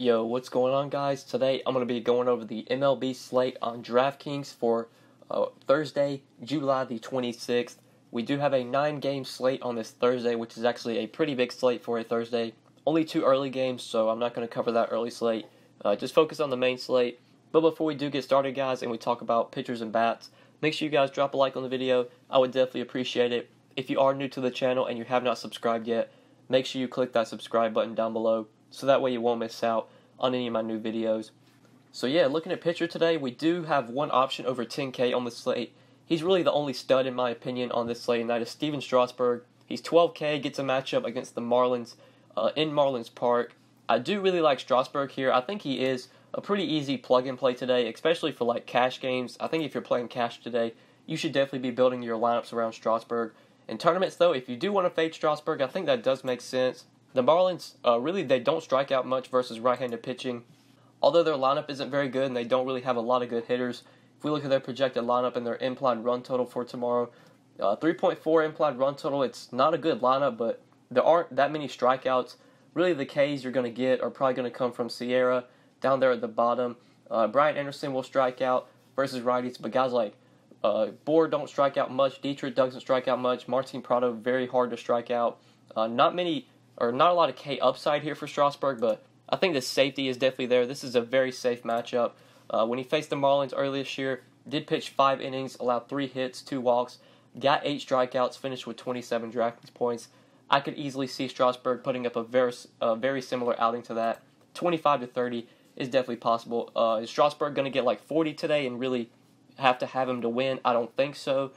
Yo, what's going on, guys? Today I'm going to be going over the MLB slate on DraftKings for Thursday, July the 26th. We do have a 9-game slate on this Thursday, which is actually a pretty big slate for a Thursday. Only 2 early games, so I'm not going to cover that early slate. Just focus on the main slate. But before we do get started, guys, and we talk about pitchers and bats, make sure you guys drop a like on the video. I would definitely appreciate it. If you are new to the channel and you have not subscribed yet, make sure you click that subscribe button down below, so that way you won't miss out on any of my new videos. So yeah, looking at pitcher today, we do have one option over 10K on the slate. He's really the only stud in my opinion on this slate, and that is Steven Strasburg. He's 12K, gets a matchup against the Marlins in Marlins Park. I do really like Strasburg here. I think he is a pretty easy plug-and-play today, especially for like cash games. I think if you're playing cash today, you should definitely be building your lineups around Strasburg. In tournaments though, if you do want to fade Strasburg, I think that does make sense. The Marlins, really, they don't strike out much versus right-handed pitching. Although their lineup isn't very good and they don't really have a lot of good hitters, if we look at their projected lineup and their implied run total for tomorrow, 3.4 implied run total, it's not a good lineup, but there aren't that many strikeouts. Really, the Ks you're going to get are probably going to come from Sierra, down there at the bottom. Brian Anderson will strike out versus righties, but guys like Bohr don't strike out much. Dietrich doesn't strike out much. Martin Prado, very hard to strike out. Not a lot of K upside here for Strasburg, but I think the safety is definitely there. This is a very safe matchup. When he faced the Marlins earlier this year, did pitch 5 innings, allowed 3 hits, 2 walks, got 8 strikeouts, finished with 27 DraftKings points. I could easily see Strasburg putting up a very similar outing to that. 25 to 30 is definitely possible. Is Strasburg going to get like 40 today and really have to have him to win? I don't think so.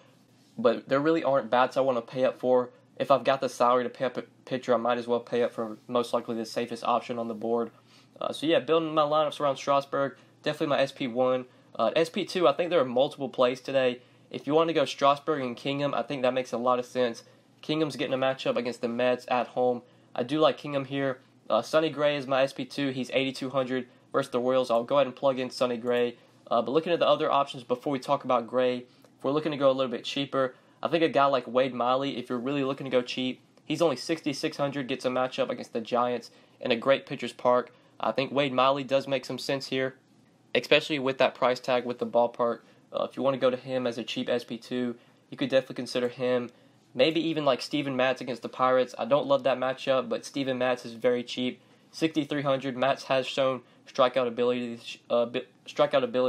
But there really aren't bats I want to pay up for. If I've got the salary to pay up a pitcher, I might as well pay up for most likely the safest option on the board. So yeah, building my lineups around Strasburg, definitely my SP1. SP2, I think there are multiple plays today. If you want to go Strasburg and Kingham, I think that makes a lot of sense. Kingham's getting a matchup against the Mets at home. I do like Kingham here. Sonny Gray is my SP2. He's 8,200 versus the Royals. I'll go ahead and plug in Sonny Gray. But looking at the other options before we talk about Gray, if we're looking to go a little bit cheaper, I think a guy like Wade Miley, if you're really looking to go cheap, he's only 6,600, gets a matchup against the Giants in a great pitcher's park. I think Wade Miley does make some sense here, especially with that price tag with the ballpark. If you want to go to him as a cheap SP2, you could definitely consider him. Maybe even like Steven Matz against the Pirates. I don't love that matchup, but Steven Matz is very cheap. 6,300. Matz has shown strikeout ability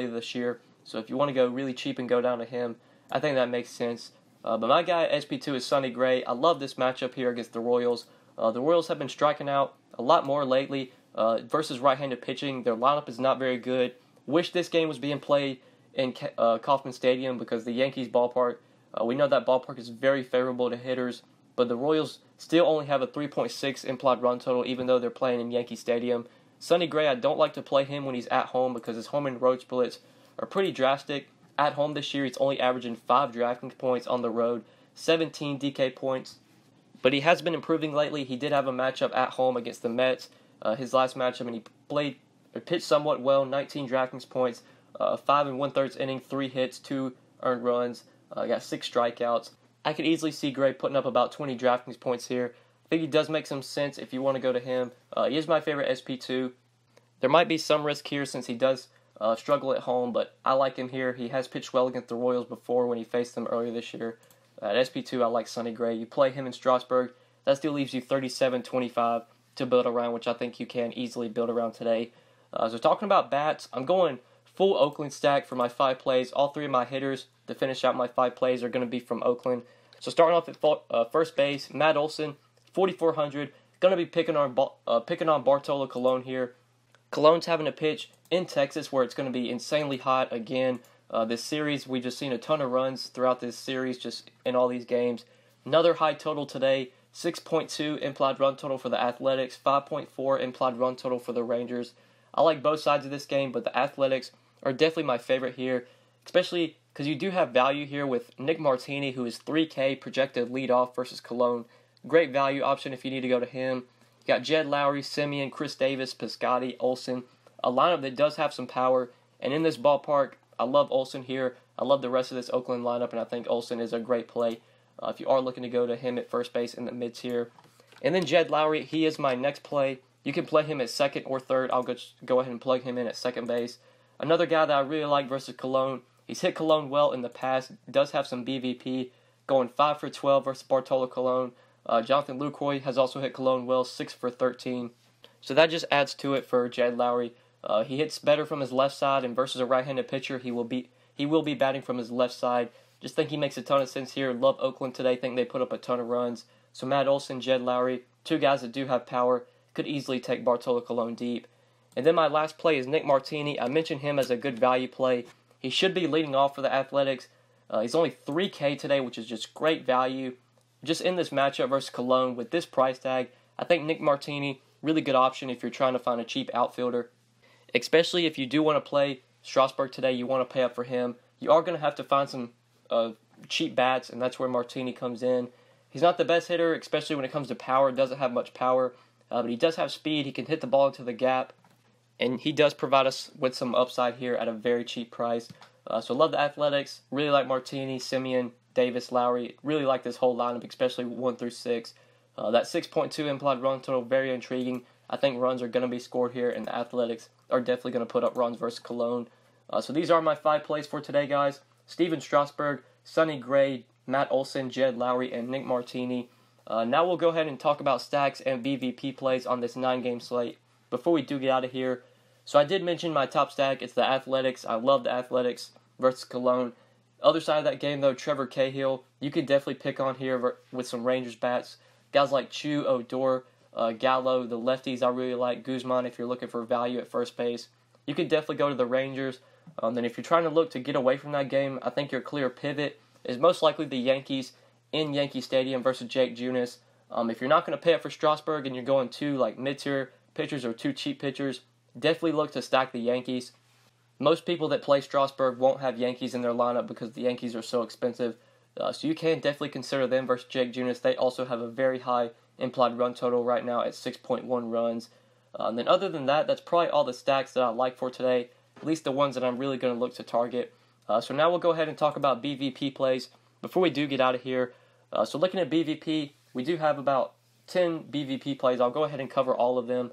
this year. So if you want to go really cheap and go down to him, I think that makes sense. But my guy at SP2 is Sonny Gray. I love this matchup here against the Royals. The Royals have been striking out a lot more lately versus right-handed pitching. Their lineup is not very good. Wish this game was being played in Kauffman Stadium because the Yankees ballpark, we know that ballpark is very favorable to hitters, but the Royals still only have a 3.6 implied run total even though they're playing in Yankee Stadium. Sonny Gray, I don't like to play him when he's at home because his home and road splits are pretty drastic. At home this year, he's only averaging 5 DraftKings points. On the road, 17 DK points. But he has been improving lately. He did have a matchup at home against the Mets, his last matchup, and he pitched somewhat well, 19 DraftKings points, 5 1/3 inning, 3 hits, 2 earned runs, got 6 strikeouts. I could easily see Gray putting up about 20 DraftKings points here. I think he does make some sense if you want to go to him. He is my favorite SP2. There might be some risk here since he does struggle at home, but I like him here. He has pitched well against the Royals before when he faced them earlier this year. At SP2, I like Sonny Gray. You play him in Strasburg, that still leaves you 37.25 to build around, which I think you can easily build around today. So talking about bats, I'm going full Oakland stack for my 5 plays. All 3 of my hitters to finish out my 5 plays are going to be from Oakland. So starting off at first base, Matt Olson, 4,400. Going to be picking on Bartolo Colon here. Colon's having a pitch in Texas where it's going to be insanely hot again. This series, we've just seen a ton of runs throughout this series, just in all these games. Another high total today, 6.2 implied run total for the Athletics, 5.4 implied run total for the Rangers. I like both sides of this game, but the Athletics are definitely my favorite here, especially because you do have value here with Nick Martini, who is 3K projected leadoff versus Colon. Great value option if you need to go to him. You got Jed Lowry, Simeon, Chris Davis, Piscotty, Olson. A lineup that does have some power, and in this ballpark, I love Olson here. I love the rest of this Oakland lineup, and I think Olson is a great play if you are looking to go to him at first base in the mid-tier. And then Jed Lowry, he is my next play. You can play him at second or third. I'll go ahead and plug him in at second base. Another guy that I really like versus Cologne. He's hit Cologne well in the past. Does have some BVP. Going 5 for 12 versus Bartolo Colon. Jonathan Lucroy has also hit Cologne well, 6 for 13. So that just adds to it for Jed Lowry. He hits better from his left side, and versus a right-handed pitcher, he will be batting from his left side. Just think he makes a ton of sense here. Love Oakland today. Think they put up a ton of runs. So Matt Olson, Jed Lowry, two guys that do have power, could easily take Bartolo Colon deep. And then my last play is Nick Martini. I mentioned him as a good value play. He should be leading off for the Athletics. He's only $3K today, which is just great value. Just in this matchup versus Cologne with this price tag, I think Nick Martini, really good option if you're trying to find a cheap outfielder. Especially if you do want to play Strasburg today, you want to pay up for him. You are going to have to find some cheap bats, and that's where Martini comes in. He's not the best hitter, especially when it comes to power. Doesn't have much power, but he does have speed. He can hit the ball into the gap, and he does provide us with some upside here at a very cheap price. So love the Athletics. Really like Martini, Simeon, Davis, Lowry. Really like this whole lineup, especially 1 through 6. That 6.2 implied run total, very intriguing. I think runs are going to be scored here, and the Athletics are definitely going to put up runs versus Cologne. So these are my 5 plays for today, guys. Steven Strasburg, Sonny Gray, Matt Olson, Jed Lowry, and Nick Martini. Now we'll go ahead and talk about stacks and BVP plays on this 9-game slate. Before we do get out of here, so I did mention my top stack. It's the Athletics. I love the Athletics versus Cologne. Other side of that game, though, Trevor Cahill. You could definitely pick on here with some Rangers bats. Guys like Chu, Odor, Gallo, the lefties I really like. Guzman, if you're looking for value at first base. You could definitely go to the Rangers. Then if you're trying to look to get away from that game, I think your clear pivot is most likely the Yankees in Yankee Stadium versus Jake Junis. If you're not going to pay up for Strasburg and you're going 2 like mid-tier pitchers or 2 cheap pitchers, definitely look to stack the Yankees. Most people that play Strasburg won't have Yankees in their lineup because the Yankees are so expensive. So you can definitely consider them versus Jake Junis. They also have a very high implied run total right now at 6.1 runs. Then other than that, that's probably all the stacks that I like for today, at least the ones that I'm really going to look to target. So now we'll go ahead and talk about BVP plays before we do get out of here. So looking at BVP, we do have about 10 BVP plays. I'll go ahead and cover all of them.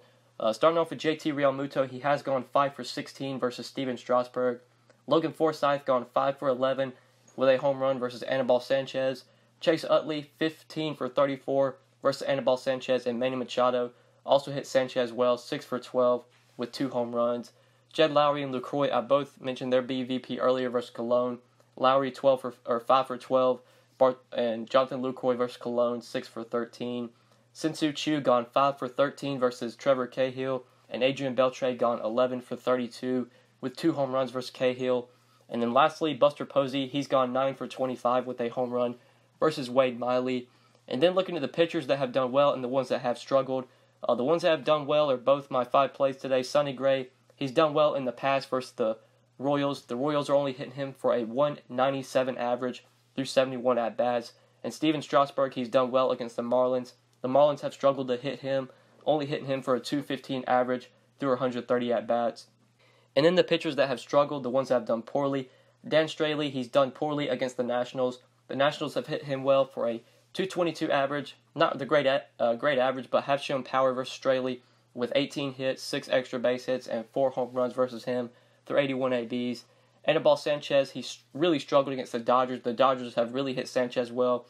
Starting off with JT Realmuto, he has gone 5 for 16 versus Steven Strasburg. Logan Forsythe gone 5 for 11 with a home run versus Anibal Sanchez. Chase Utley 15 for 34 versus Anibal Sanchez, and Manny Machado also hit Sanchez well, 6 for 12 with 2 home runs. Jed Lowry and Lucroy, I both mentioned their BVP earlier versus Cologne. Lowry 5 for 12, and Jonathan Lucroy versus Cologne 6 for 13. Sin-Soo Choo gone 5 for 13 versus Trevor Cahill, and Adrian Beltre gone 11 for 32 with 2 home runs versus Cahill. And then lastly, Buster Posey, he's gone 9 for 25 with a home run versus Wade Miley. And then looking at the pitchers that have done well and the ones that have struggled, the ones that have done well are both my 5 plays today. Sonny Gray, he's done well in the past versus the Royals. The Royals are only hitting him for a 197 average through 71 at-bats. And Steven Strasburg, he's done well against the Marlins. The Marlins have struggled to hit him, only hitting him for a 215 average through 130 at-bats. And then the pitchers that have struggled, the ones that have done poorly, Dan Straley, he's done poorly against the Nationals. The Nationals have hit him well for a 222 average, not the great average, but have shown power versus Straley with 18 hits, 6 extra base hits, and 4 home runs versus him through 81 ABs. Anibal Sanchez, he's really struggled against the Dodgers. The Dodgers have really hit Sanchez well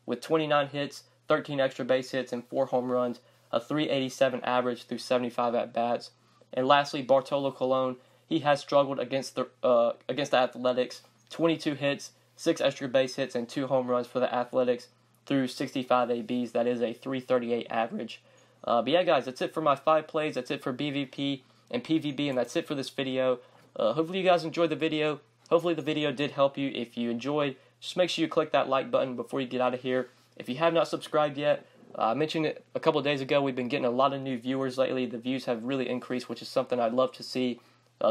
with 29 hits, 13 extra base hits, and 4 home runs, a 387 average through 75 at-bats. And lastly, Bartolo Colon, he has struggled against the Athletics, 22 hits, 6 extra base hits, and 2 home runs for the Athletics through 65 ABs. That is a 338 average. But yeah, guys, that's it for my 5 plays. That's it for BVP and PVB, and that's it for this video. Hopefully you guys enjoyed the video. Hopefully the video did help you. If you enjoyed, just make sure you click that like button before you get out of here. If you have not subscribed yet, I mentioned it a couple days ago, we've been getting a lot of new viewers lately. The views have really increased, which is something I'd love to see.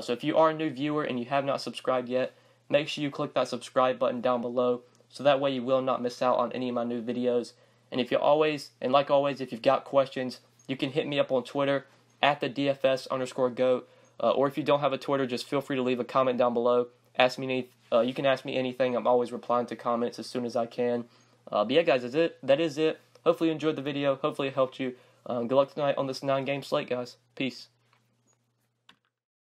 So if you are a new viewer and you have not subscribed yet, make sure you click that subscribe button down below, so that way you will not miss out on any of my new videos. And if if you've got questions, you can hit me up on Twitter at the DFS_GOAT. Or if you don't have a Twitter, just feel free to leave a comment down below. You can ask me anything. I'm always replying to comments as soon as I can. But yeah, guys, that is it. Hopefully you enjoyed the video. Hopefully it helped you. Good luck tonight on this 9-game slate, guys. Peace.